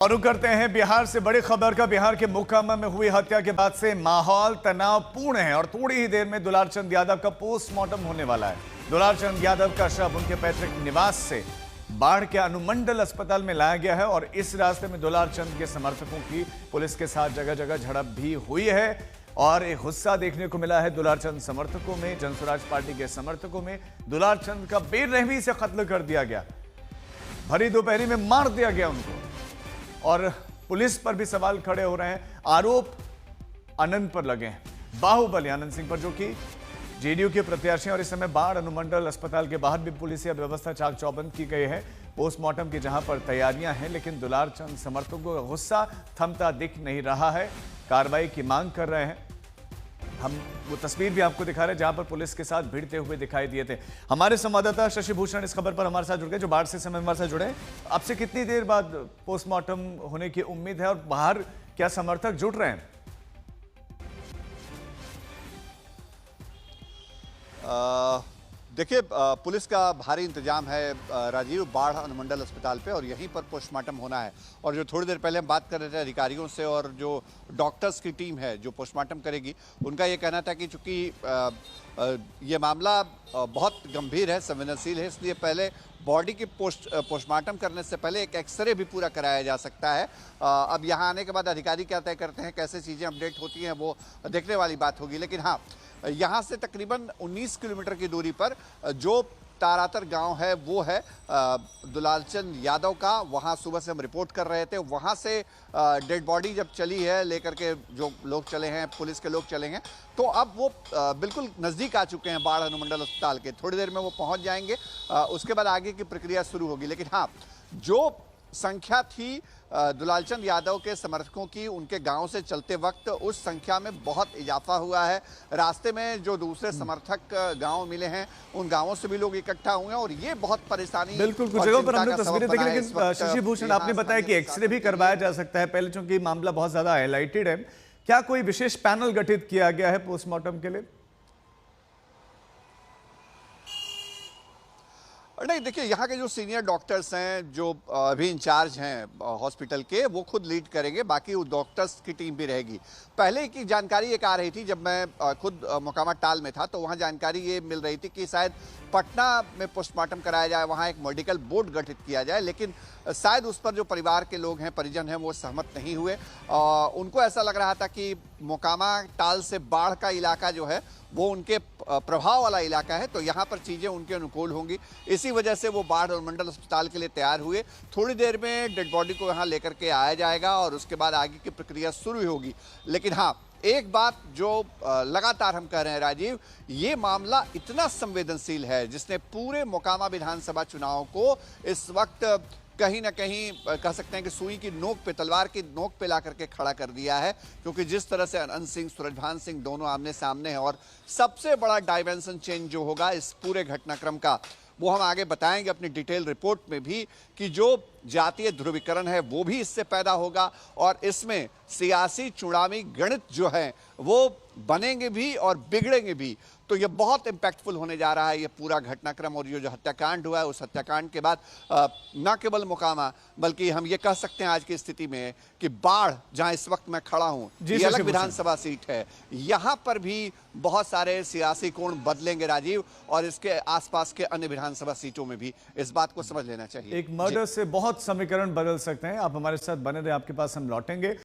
और रुक करते हैं बिहार से बड़ी खबर का। बिहार के मोकामा में हुई हत्या के बाद से माहौल तनावपूर्ण है और थोड़ी ही देर में दुलारचंद यादव का पोस्टमार्टम होने वाला है। दुलारचंद यादव का शव उनके पैतृक निवास से बाढ़ के अनुमंडल अस्पताल में लाया गया है और इस रास्ते में दुलारचंद के समर्थकों की पुलिस के साथ जगह जगह झड़प भी हुई है और एक गुस्सा देखने को मिला है दुलारचंद समर्थकों में। जनसुराज पार्टी के समर्थकों में दुलारचंद का बेरहमी से कत्ल कर दिया गया, भरी दोपहरी में मार दिया गया उनको और पुलिस पर भी सवाल खड़े हो रहे हैं। आरोप आनंद पर लगे हैं, बाहुबली आनंद सिंह पर, जो कि जेडीयू के प्रत्याशी हैं और इस समय बाढ़ अनुमंडल अस्पताल के बाहर भी पुलिस व्यवस्था चाक चौबंद की गई है पोस्टमार्टम की, जहां पर तैयारियां हैं। लेकिन दुलारचंद समर्थकों का गुस्सा थमता दिख नहीं रहा है, कार्रवाई की मांग कर रहे हैं। हम वो तस्वीर भी आपको दिखा रहे हैं जहां पर पुलिस के साथ भिड़ते हुए दिखाई दिए थे। हमारे संवाददाता शशि भूषण इस खबर पर हमारे साथ जुड़ गए, जो बाढ़ से समय हमारे साथ जुड़े हैं। आपसे कितनी देर बाद पोस्टमार्टम होने की उम्मीद है और बाहर क्या समर्थक जुट रहे हैं? देखिए, पुलिस का भारी इंतजाम है राजीव, बाढ़ अनुमंडल अस्पताल पे, और यहीं पर पोस्टमार्टम होना है। और जो थोड़ी देर पहले हम बात कर रहे थे अधिकारियों से, और जो डॉक्टर्स की टीम है जो पोस्टमार्टम करेगी, उनका ये कहना था कि चूंकि ये मामला बहुत गंभीर है, संवेदनशील है, इसलिए पहले बॉडी की पोस्टमार्टम करने से पहले एक एक्सरे भी पूरा कराया जा सकता है। अब यहाँ आने के बाद अधिकारी क्या तय करते हैं, कैसे चीज़ें अपडेट होती हैं, वो देखने वाली बात होगी। लेकिन हाँ, यहाँ से तकरीबन 19 किलोमीटर की दूरी पर जो तारातर गांव है वो है दुलारचंद यादव का। वहाँ सुबह से हम रिपोर्ट कर रहे थे, वहाँ से डेड बॉडी जब चली है लेकर के जो लोग चले हैं, पुलिस के लोग चले हैं, तो अब वो बिल्कुल नज़दीक आ चुके हैं बाढ़ अनुमंडल अस्पताल के। थोड़ी देर में वो पहुँच जाएंगे, उसके बाद आगे की प्रक्रिया शुरू होगी। लेकिन हाँ, जो संख्या थी दुलारचंद यादव के समर्थकों की उनके गांव से चलते वक्त, उस संख्या में बहुत इजाफा हुआ है। रास्ते में जो दूसरे समर्थक गांव मिले हैं, उन गांवों से भी लोग इक्कठा हुए हैं और ये बहुत परेशानी, बिल्कुल कुछ जगहों पर हमने तस्वीरें देखी। लेकिन शशि भूषण, आपने बताया कि एक्सरे भी करवाया जा सकता है पहले, चूंकि मामला बहुत ज्यादा हाईलाइटेड है। क्या कोई विशेष पैनल गठित किया गया है पोस्टमार्टम के लिए? नहीं, देखिए, यहाँ के जो सीनियर डॉक्टर्स हैं, जो अभी इंचार्ज हैं हॉस्पिटल के, वो खुद लीड करेंगे, बाकी वो डॉक्टर्स की टीम भी रहेगी। पहले की जानकारी एक आ रही थी, जब मैं खुद मोकामा टाल में था, तो वहाँ जानकारी ये मिल रही थी कि शायद पटना में पोस्टमार्टम कराया जाए, वहाँ एक मेडिकल बोर्ड गठित किया जाए। लेकिन शायद उस पर जो परिवार के लोग हैं, परिजन हैं, वो सहमत नहीं हुए। उनको ऐसा लग रहा था कि मोकामा टाल से बाढ़ का इलाका जो है वो उनके प्रभाव वाला इलाका है, तो यहाँ पर चीज़ें उनके अनुकूल होंगी। इसी वजह से वो बाढ़ अनुमंडल अस्पताल के लिए तैयार हुए। थोड़ी देर में डेड बॉडी को यहाँ लेकर के आया जाएगा और उसके बाद आगे की प्रक्रिया शुरू होगी। लेकिन हाँ, एक बात जो लगातार हम कह रहे हैं राजीव, ये मामला इतना संवेदनशील है जिसने पूरे मोकामा विधानसभा चुनाव को इस वक्त कहीं ना कहीं कह सकते हैं कि सुई की नोक पे, तलवार की नोक पे ला करके खड़ा कर दिया है। क्योंकि जिस तरह से अनंत सिंह, सूरजभान सिंह दोनों आमने सामने हैं, और सबसे बड़ा डायमेंशन चेंज जो होगा इस पूरे घटनाक्रम का, वो हम आगे बताएंगे अपनी डिटेल रिपोर्ट में भी, कि जो जातीय ध्रुवीकरण है वो भी इससे पैदा होगा और इसमें सियासी चुनावी गणित जो है वो बनेंगे भी और बिगड़ेंगे भी। तो ये बहुत इम्पैक्टफुल होने जा रहा है ये पूरा घटनाक्रम। और ये जो हत्याकांड हुआ है, उस हत्याकांड के बाद न केवल मोकामा, बल्कि हम ये कह सकते हैं आज की स्थिति में कि बाढ़, जहां इस वक्त मैं खड़ा हूं, ये अलग विधानसभा सीट है, यहां पर भी बहुत सारे सियासी कोण बदलेंगे राजीव, और इसके आसपास के अन्य विधानसभा सीटों में भी इस बात को समझ लेना चाहिए। एक मर्डर से बहुत समीकरण बदल सकते हैं। आप हमारे साथ बने रहे, आपके पास हम लौटेंगे।